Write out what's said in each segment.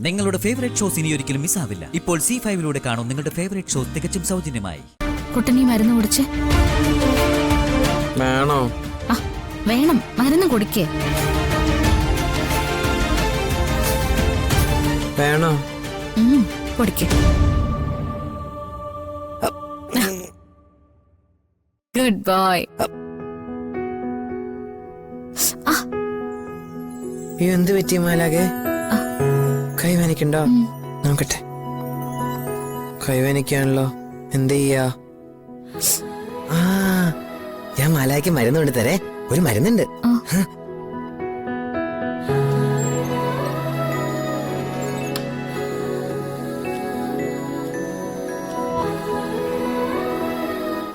നിങ്ങളുടെ favourite shows ഇനി ഒരിക്കലും മിസ്സാവില്ല. ഇപ്പോൾ C5 കാണും നിങ്ങളുടെ ഫേവറേറ്റ് ഷോസ് തികച്ചും സൗജന്യമായി. കുട്ടനി മരുന്ന് കുടിച്ച് വേണോ? വേണം, മരുന്ന് കുടിക്കേ. വേണോ? കുടിക്കേ. Good boy. എന്ത് പറ്റിയ മാലാകെ? കൈവേനിക്കണ്ടോ? നോക്കട്ടെ. കൈവേനിക്കാണല്ലോ, എന്ത് ചെയ്യാ? ഞാൻ മാലാക്ക് മരുന്ന് കൊണ്ട് തരേ. ഒരു മരുന്നുണ്ട്.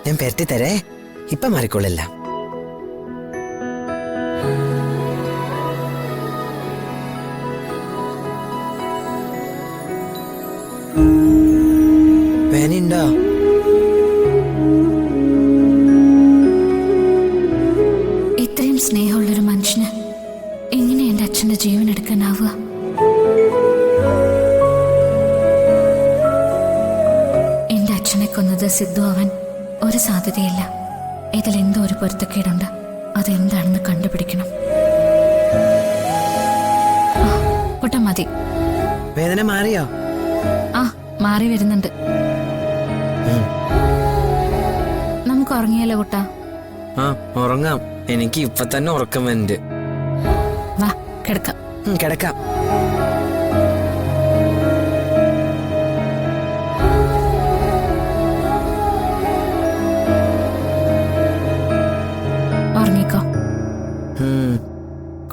ഞാൻ പെരട്ടി തരേ. ഇപ്പൊ മാറിക്കൊള്ളില്ല. വേനുണ്ടോ? ഇത്രയും സ്നേഹമുള്ളൊരു മനുഷ്യന് എങ്ങനെ എന്റെ അച്ഛന്റെ ജീവൻ എടുക്കാനാവുക? എന്റെ അച്ഛനെ കൊന്നത് സിദ്ധു അവൻ ഒരു സാധ്യതയില്ല. ഇതിലെന്തോ ഒരു പൊരുത്തക്കേടുണ്ട്. അതെന്താണെന്ന് കണ്ടുപിടിക്കണം. കുട്ട മതി. വേദന മാറിയോ? മാറി വരുന്നുണ്ട്. നമുക്ക് ഉറങ്ങിയല്ലോ കുട്ട. ഉറങ്ങാം. എനിക്ക് ഇപ്പൊ തന്നെ ഉറക്കം വരുന്നുണ്ട്. വാ കിടക്കാം. കിടക്കാം. ഉറങ്ങിക്കോ.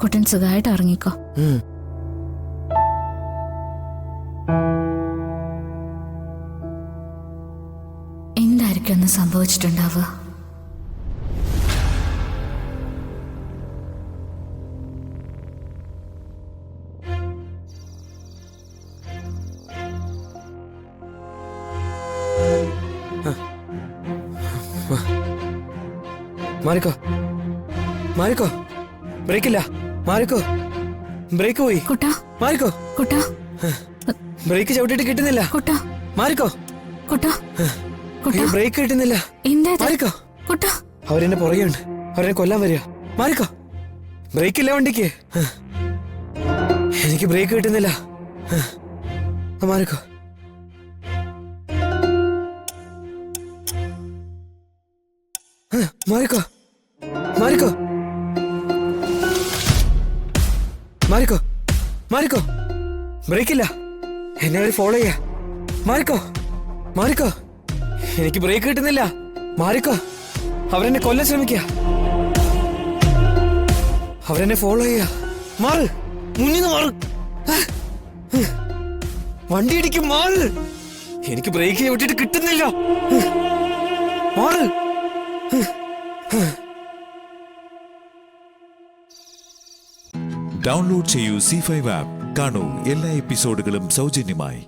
കുട്ടൻ സുഖമായിട്ട് ഉറങ്ങിക്കോ. എന്തായിരിക്കും ഒന്ന് സംഭവിച്ചിട്ടുണ്ടാവുക? മാറിക്കോ, മാറിക്കോ. ബ്രേക്കില്ല. മാറിക്കോ. ബ്രേക്ക് പോയി. കുട്ടാ, മാറിക്കോ. കുട്ടാ, ബ്രേക്ക് ചവിട്ടിട്ട് കിട്ടുന്നില്ല. കുട്ടാ, മാറിക്കോ. കുട്ടാ, കുട്ടാ, ബ്രേക്ക് കിട്ടുന്നില്ല. എന്താ മാറിക്കോ. കുട്ടാ, അവരെന്നെ പുറകെയുണ്ട്. അവരെന്നെ കൊല്ലാൻ വരിക. മാറിക്കോ. ബ്രേക്കില്ല വണ്ടിക്ക്. എനിക്ക് ബ്രേക്ക് കിട്ടുന്നില്ല. മാറിക്കോ. മാറിക്കോ. മാറിക്കോ. മാറിക്കോ. മാറിക്കോ. ബ്രേക്കില്ല. എന്നെ അവർ ഫോളോ ചെയ്യാ. മാറിക്കോ. മാറിക്കോ. എനിക്ക് ബ്രേക്ക് കിട്ടുന്നില്ല. മാറിക്കോ. അവരെന്നെ കൊല്ലാൻ ശ്രമിക്കുക. അവരെന്നെ ഫോളോ ചെയ്യാ. മാറ്. മുന്നിന്ന് മാറ്. വണ്ടി ഇടിക്കും. മാറ്. എനിക്ക് ബ്രേക്ക് വിട്ടിട്ട് കിട്ടുന്നില്ല. മാറ്. ഡൗൺലോഡ് ചെയ്യൂ C5 ആപ്പ്. കാണൂ എല്ലാ എപ്പിസോഡുകളും സൗജന്യമായി.